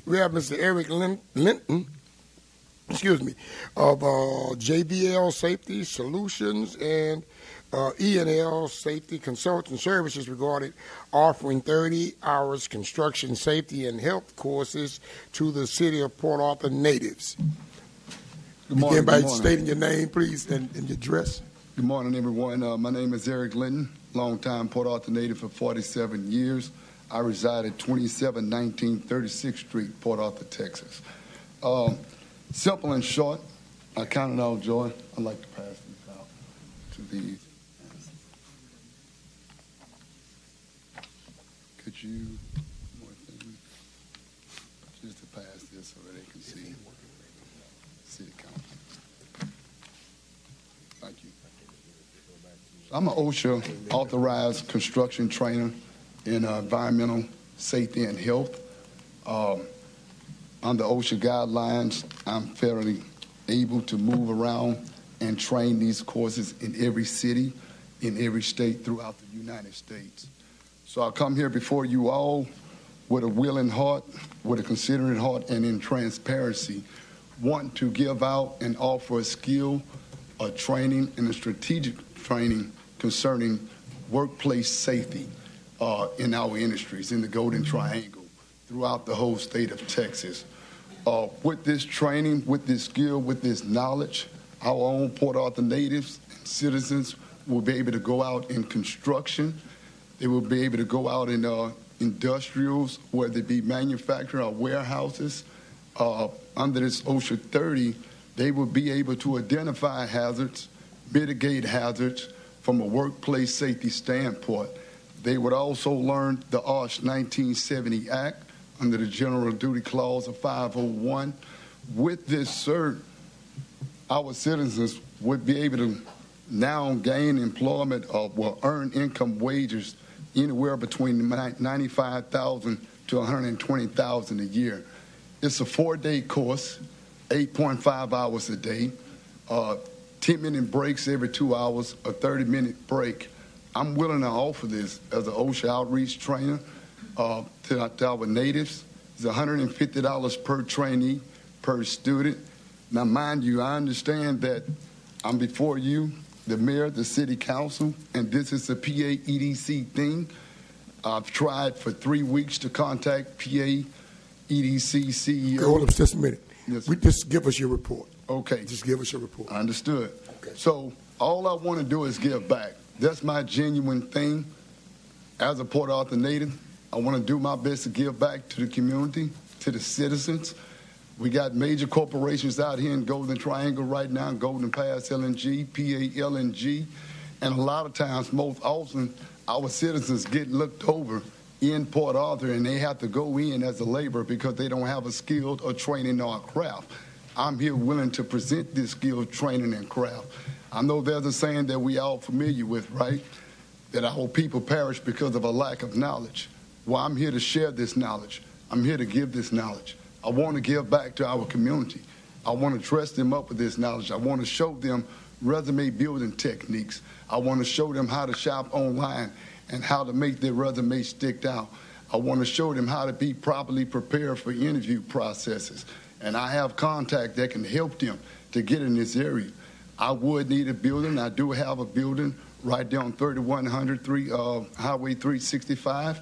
We have Mr. Eric Linton, of JBL Safety Solutions and E&L Safety Consultant Services regarding offering 30 hours construction safety and health courses to the city of Port Arthur natives. Begin by stating your name, please, and your address. Good morning, everyone. My name is Eric Linton, longtime Port Arthur native for 47 years. I reside at 2719 36th Street, Port Arthur, Texas. Simple and short, I count it all joy. I'd like to pass these out to these. Could you, more thing, just to pass this so that they can see city council. Thank you. I'm an OSHA authorized construction trainer in environmental safety and health. Under OSHA guidelines, I'm fairly able to move around and train these courses in every city, in every state throughout the United States. So I come here before you all with a willing heart, with a considerate heart, and in transparency, wanting to give out and offer a skill, a training, and a strategic training concerning workplace safety in our industries, in the Golden Triangle, throughout the whole state of Texas. With this training, with this skill, with this knowledge, our own Port Arthur natives and citizens will be able to go out in construction. They will be able to go out in industrials, whether it be manufacturing or warehouses. Under this OSHA 30, they will be able to identify hazards, mitigate hazards from a workplace safety standpoint. They would also learn the OSH 1970 Act under the General Duty Clause of 501. With this cert, our citizens would be able to now gain employment or will earn income wages anywhere between $95,000 to $120,000 a year. It's a 4-day course, 8.5 hours a day, 10-minute breaks every 2 hours, a 30-minute break. I'm willing to offer this as an OSHA outreach trainer to our natives. It's $150 per trainee, per student. Now, mind you, I understand that I'm before you, the mayor, the city council, and this is a PA EDC thing. I've tried for 3 weeks to contact PA EDC CEO. Okay, hold up just a minute. Yes, Just give us your report. Okay. Just give us your report. Understood. Okay. So all I want to do is give back. That's my genuine thing. As a Port Arthur native, I want to do my best to give back to the community, to the citizens. We got major corporations out here in Golden Triangle right now, Golden Pass LNG, PA LNG, and a lot of times, most often, our citizens get looked over in Port Arthur, and they have to go in as a laborer because they don't have a skill or training or a craft. I'm here willing to present this skill, training, and craft. I know there's a saying that we all familiar with, right? That our people perish because of a lack of knowledge. Well, I'm here to share this knowledge. I'm here to give this knowledge. I want to give back to our community. I want to dress them up with this knowledge. I want to show them resume building techniques. I want to show them how to shop online and how to make their resume stick out. I want to show them how to be properly prepared for interview processes. And I have contact that can help them to get in this area. I would need a building. I do have a building right there on 3100 Highway 365.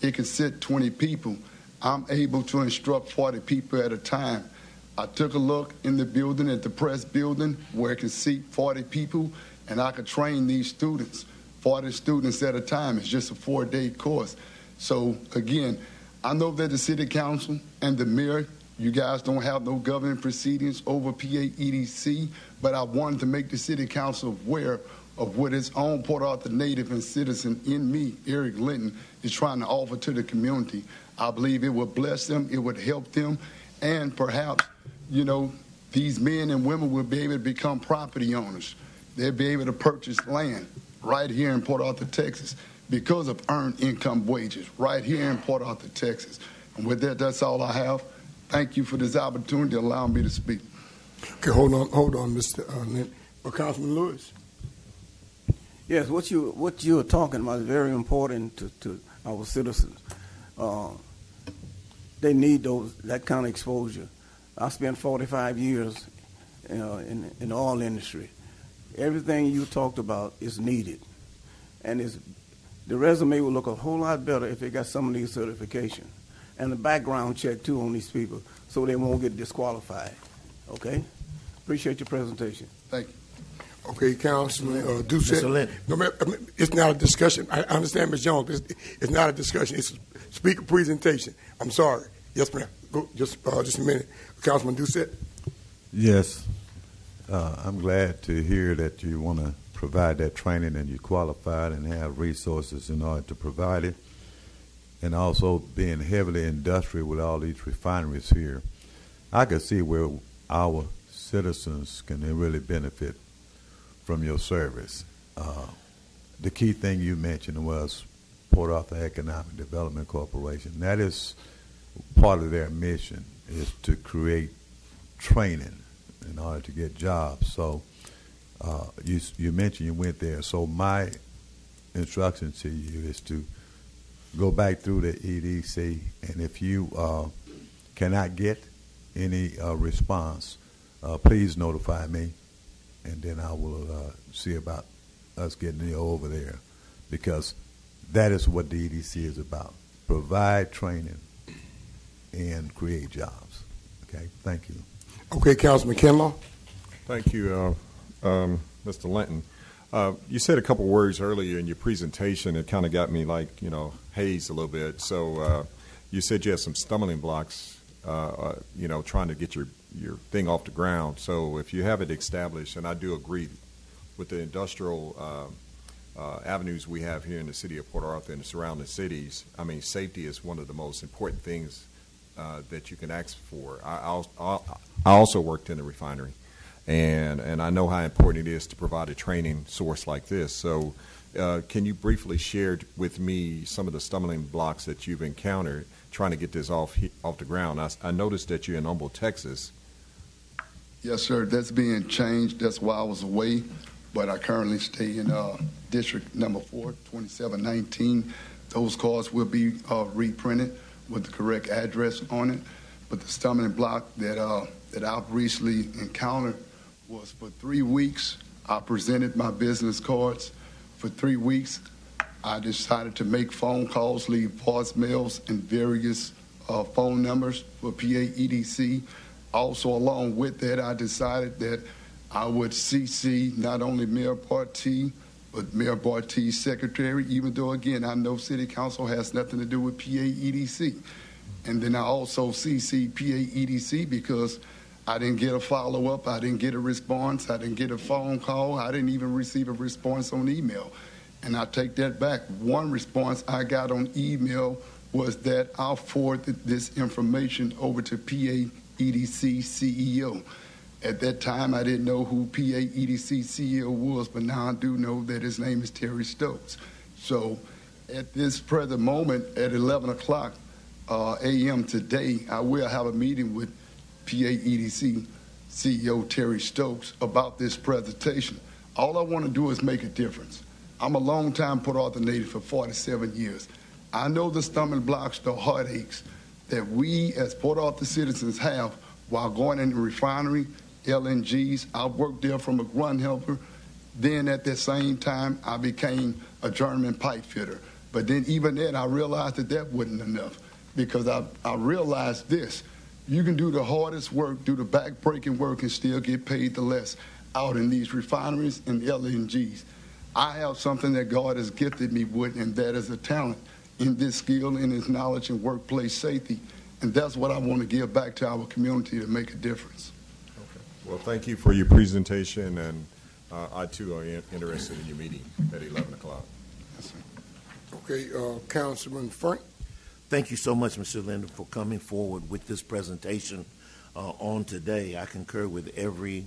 It can sit 20 people. I'm able to instruct 40 people at a time. I took a look in the building, at the press building, where it can seat 40 people, and I could train these students, 40 students at a time. It's just a 4-day course. So, again, I know that the city council and the mayor, you guys don't have no governing proceedings over PA EDC, but I wanted to make the city council aware of what its own Port Arthur native and citizen in me, Eric Linton, is trying to offer to the community. I believe it would bless them, it would help them, and perhaps, you know, these men and women will be able to become property owners. They'll be able to purchase land right here in Port Arthur, Texas, because of earned income wages right here in Port Arthur, Texas. And with that, that's all I have. Thank you for this opportunity to allow me to speak. Okay, hold on, Mr. Linton. Councilman Lewis. Yes, what you are talking about is very important to our citizens. they need that kind of exposure. I spent 45 years in the oil industry. Everything you talked about is needed, and the resume will look a whole lot better if they got some of these certifications, and the background check too on these people, so they won't get disqualified. Okay, appreciate your presentation. Thank you. Okay, Councilman Doucette. Mr. Lynn. No, it's not a discussion. I understand, Ms. Jones. It's not a discussion. It's a speaker presentation. I'm sorry. Yes, ma'am. Go, just a minute. Councilman Doucette. Yes. I'm glad to hear that you want to provide that training and you're qualified and have resources in order to provide it. And also being heavily industrial with all these refineries here, I could see where our citizens can really benefit from your service. The key thing you mentioned was Port Arthur Economic Development Corporation. That is part of their mission, is to create training in order to get jobs. So you mentioned you went there. So my instruction to you is to go back through the EDC, and if you cannot get any response, please notify me, and then I will see about us getting you over there, because that is what the EDC is about. Provide training and create jobs. Okay, thank you. Okay, Councilman Kinlaw. Thank you, Mr. Linton. You said a couple words earlier in your presentation that kind of got me hazed a little bit. So you said you had some stumbling blocks, trying to get your thing off the ground. So if you have it established, and I do agree with the industrial avenues we have here in the city of Port Arthur and the surrounding cities, I mean, safety is one of the most important things that you can ask for. I also worked in the refinery, and I know how important it is to provide a training source like this. So can you briefly share with me some of the stumbling blocks that you've encountered trying to get this off the ground? I noticed that you're in Humboldt, Texas. Yes, sir. That's being changed. That's why I was away, but I currently stay in District Number 4, 2719. Those cards will be reprinted with the correct address on it. But the stumbling block that I've recently encountered was for 3 weeks, I presented my business cards. For 3 weeks, I decided to make phone calls, leave voicemails and various phone numbers for PA EDC. Also, along with that, I decided that I would CC not only Mayor Bartie, but Mayor Bartie's secretary, even though, again, I know City Council has nothing to do with PA EDC. And then I also CC PA EDC because I didn't get a follow-up, I didn't get a response, I didn't get a phone call, I didn't even receive a response on email. And I take that back. One response I got on email was that I'll forward this information over to PA EDC CEO. At that time, I didn't know who PA EDC CEO was, but now I do know that his name is Terry Stokes. So at this present moment, at 11 o'clock a.m. today, I will have a meeting with PA EDC CEO Terry Stokes about this presentation. All I want to do is make a difference. I'm a long-time Port Arthur native for 47 years. I know the stumbling blocks, the heartaches that we as Port Arthur citizens have while going in the refinery, LNGs. I worked there from a grunt helper. Then at the same time, I became a journeyman pipe fitter. But then even then, I realized that wasn't enough, because I realized this. You can do the hardest work, do the back-breaking work, and still get paid the less out in these refineries and LNGs. I have something that God has gifted me with, and that is a talent in this skill, in this knowledge, and workplace safety. And that's what I want to give back to our community to make a difference. Okay. Well, thank you for your presentation, and I, too, are interested in your meeting at 11 o'clock. Yes, sir. Okay, Councilman Frank. Thank you so much, Mr. Linder, for coming forward with this presentation on today. I concur with every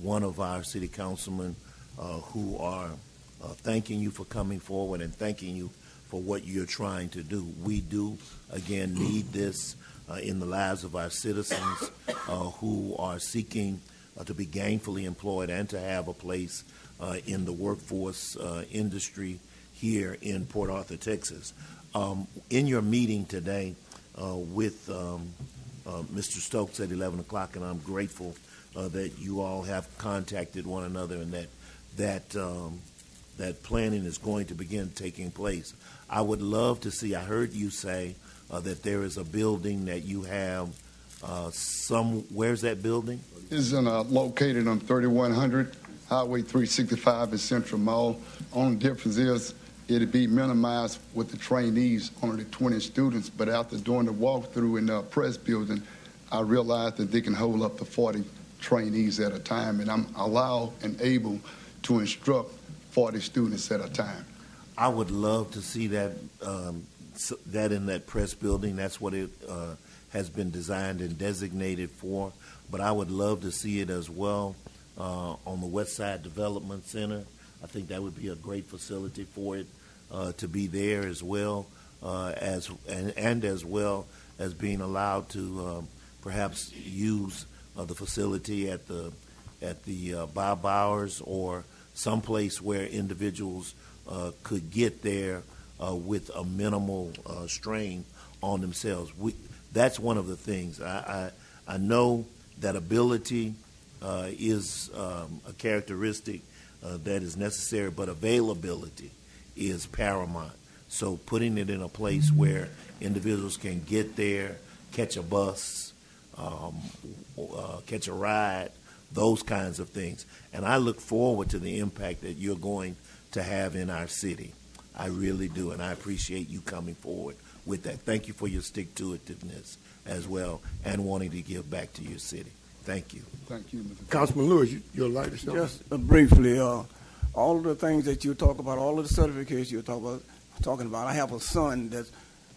one of our city councilmen who are thanking you for coming forward and thanking you for what you're trying to do. We do, again, need this in the lives of our citizens who are seeking to be gainfully employed and to have a place in the workforce industry here in Port Arthur, Texas. In your meeting today, with Mr. Stokes at 11 o'clock, and I'm grateful that you all have contacted one another and that planning is going to begin taking place. I would love to see, I heard you say that there is a building that you have where's that building? It's located on 3100 Highway 365 in Central Mall. Only difference is it'll be minimized with the trainees, only 20 students, but after doing the walkthrough in the press building, I realized that they can hold up to 40 trainees at a time, and I'm allowed and able to instruct 40 students at a time. I would love to see that that in that press building. That's what it has been designed and designated for, but I would love to see it as well on the West Side Development Center. I think that would be a great facility for it to be there as well, as well as being allowed to perhaps use the facility at the Bob Bowers or someplace where individuals could get there with a minimal strain on themselves. That's one of the things. I know that ability is a characteristic that is necessary, but availability is paramount. So putting it in a place where individuals can get there, catch a bus, catch a ride, those kinds of things. And I look forward to the impact that you're going to have in our city. I really do, and I appreciate you coming forward with that. Thank you for your stick-to-itiveness as well and wanting to give back to your city. Thank you. Thank you, Mr. Councilman Lewis, you'll like to say Just briefly, all of the things that you talk about, all of the certifications you're talking about, I have a son that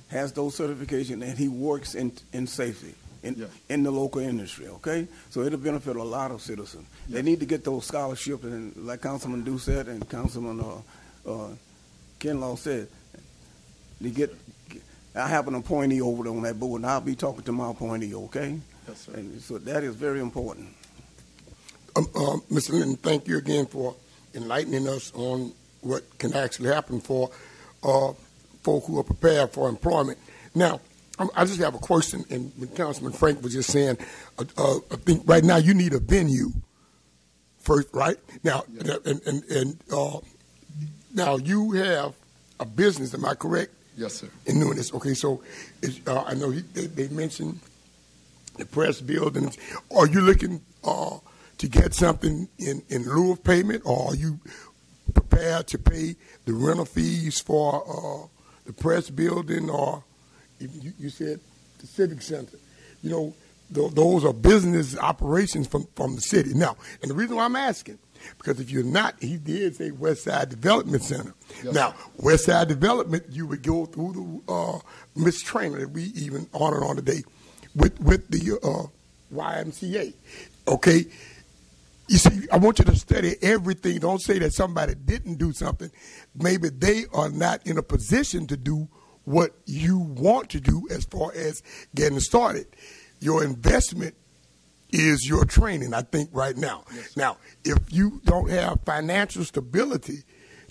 has those certifications, and he works in safety in the local industry, okay? So it'll benefit a lot of citizens. Yes. They need to get those scholarships, and like Councilman Dew said and Councilman Kinlaw said, I have an appointee over there on that board, and I'll be talking to my appointee, okay? Yes, sir. And so that is very important. Mr. Linton, thank you again for enlightening us on what can actually happen for folk who are prepared for employment. Now, I just have a question, and when Councilman Frank was just saying, I think right now you need a venue first, right? Now, yes. Now you have a business, am I correct? Yes, sir. In doing this, okay, so I know they mentioned the press building. Are you looking to get something in lieu of payment, or are you prepared to pay the rental fees for the press building, or you said the civic center? You know, those are business operations from the city. Now, and the reason why I'm asking, because if you're not, he did say West Side Development Center. Yes. Now, West Side Development, you would go through the Miss Trainer that we even honored on today with the YMCA. Okay? You see, I want you to study everything. Don't say that somebody didn't do something. Maybe they are not in a position to do what you want to do as far as getting started. Your investment is your training, I think, right now. Yes. Now, if you don't have financial stability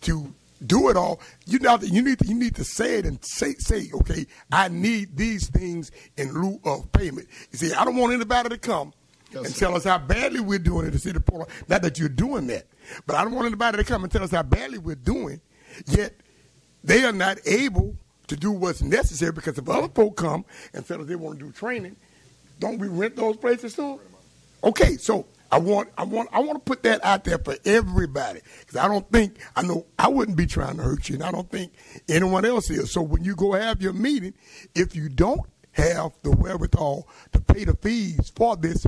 to do it all, you need to say it and say, okay, I need these things in lieu of payment. You see, I don't want anybody to come and tell us how badly we're doing in the city of Portland. Not that you're doing that, but I don't want anybody to come and tell us how badly we're doing, yet they are not able to do what's necessary, because if other folk come and tell us they want to do training, don't we rent those places to them? Okay, so I want to put that out there for everybody, because I know I wouldn't be trying to hurt you, and I don't think anyone else is. So when you go have your meeting, if you don't have the wherewithal to pay the fees for this,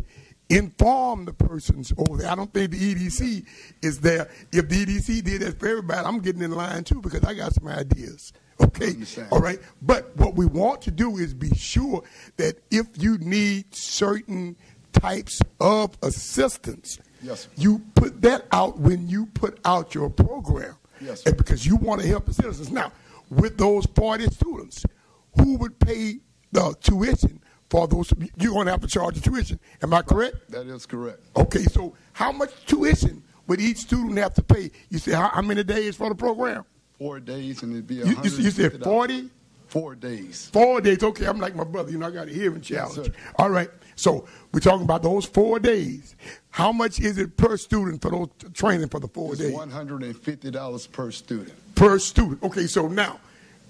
inform the persons over there. I don't think the EDC is there. If the EDC did that for everybody, I'm getting in line too, because I got some ideas. Okay, all right. But what we want to do is be sure that if you need certain types of assistance, yes, you put that out when you put out your program. Yes, and because you want to help the citizens. Now, with those 40 students, who would pay the tuition for those? You're going to have to charge the tuition. Am I correct? That is correct. Okay, so how much tuition would each student have to pay? You say how many days for the program? 4 days, and it'd be You said 40? 4 days. 4 days. Okay, I'm like my brother. You know, I got a hearing challenge. Yes, sir. All right. So we're talking about those 4 days. How much is it per student for those training for the 4 days? It's $150 per student. Per student. Okay, so now,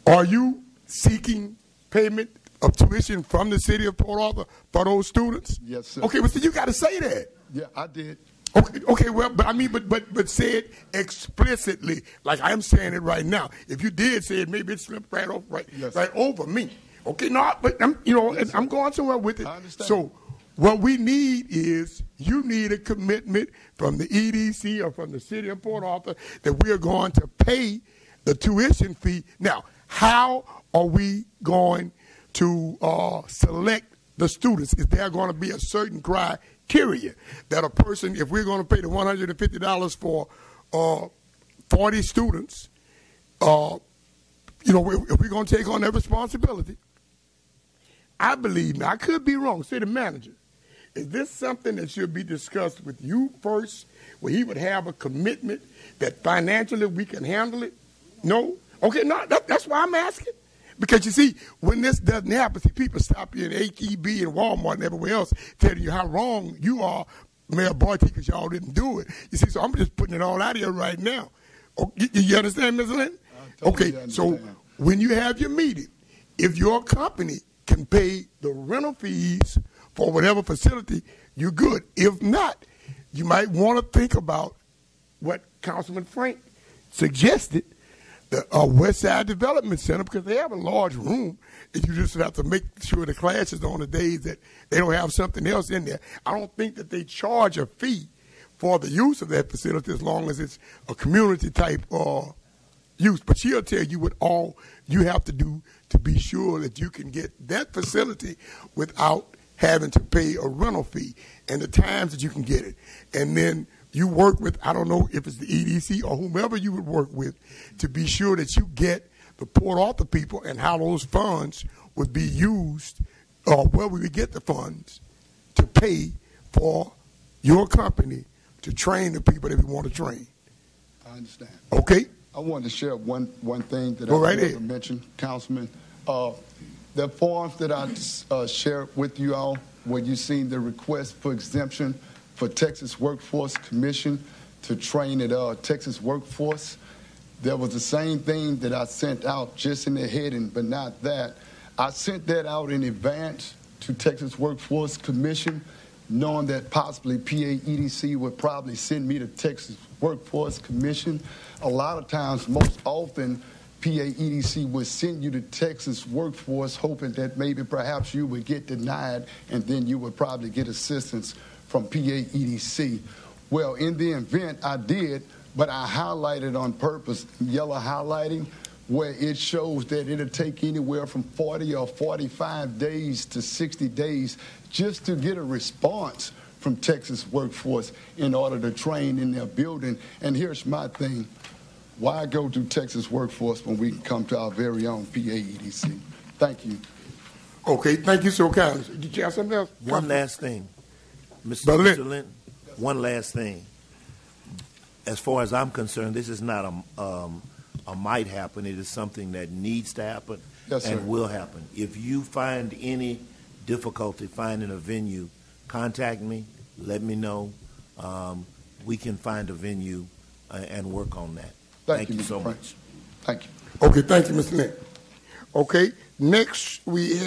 are you seeking payment of tuition from the city of Port Arthur for those students? Yes, sir. Okay, well, so you got to say that. Yeah, I did. Okay, well, but I mean, but say it explicitly, like I'm saying it right now. If you did say it, maybe it slipped right off, Yes, right over me. Okay, no, but I'm, you know, Yes, and I'm going somewhere with it. I understand. So, what we need is you need a commitment from the EDC or from the city of Port Arthur that we are going to pay the tuition fee. Now, how are we going to select the students? Is there going to be a certain criteria that a person, if we're going to pay the $150 for 40 students, you know, if we're going to take on that responsibility, I believe, now I could be wrong, city manager, is this something that should be discussed with you first, where he would have a commitment that financially we can handle it? No? Okay, no, that's why I'm asking. Because you see, when this doesn't happen, see, people stop you in HEB and Walmart and everywhere else telling you how wrong you are, Mayor Bartie, because y'all didn't do it. You see, so I'm just putting it all out here right now. Oh, you understand, Ms. Linton? Totally Okay, so understand. when you have your meeting, if your company can pay the rental fees for whatever facility, you're good. If not, you might want to think about what Councilman Frank suggested, the West Side Development Center, because they have a large room, and you just have to make sure the classes on the days that they don't have something else in there. I don't think that they charge a fee for the use of that facility as long as it's a community type use. But she'll tell you what all you have to do to be sure that you can get that facility without having to pay a rental fee and the times that you can get it. And then you work with, I don't know if it's the EDC or whomever you would work with, to be sure that you get the Port Arthur people and how those funds would be used, or where we would get the funds to pay for your company to train the people that we want to train. I understand. Okay? I wanted to share one thing that Go I right never ahead. mentioned, Councilman. The forms that I shared with you all, where you seen the request for exemption for Texas Workforce Commission to train at Texas Workforce, there was the same thing that I sent out just in the heading, but not that. I sent that out in advance to Texas Workforce Commission, knowing that possibly PAEDC would probably send me to Texas Workforce Commission. A lot of times, most often, PAEDC would send you to Texas Workforce, hoping that maybe perhaps you would get denied, and then you would probably get assistance from PAEDC. Well, in the event I did, but I highlighted on purpose, yellow highlighting, where it shows that it'll take anywhere from 40 or 45 days to 60 days just to get a response from Texas Workforce in order to train in their building. And here's my thing. Why go to Texas Workforce when we can come to our very own PAEDC? Thank you. Okay, thank you so kindly. Did you have something else? One last thing, Mr. Brother Mr. Linton, one last thing. As far as I'm concerned, this is not a might happen. It is something that needs to happen. Yes, sir. And will happen. If you find any difficulty finding a venue, contact me. Let me know. We can find a venue and work on that. Thank you Mr. so Frank. much. Thank you. Okay, thank you, Mr. Lynn. Okay, next we have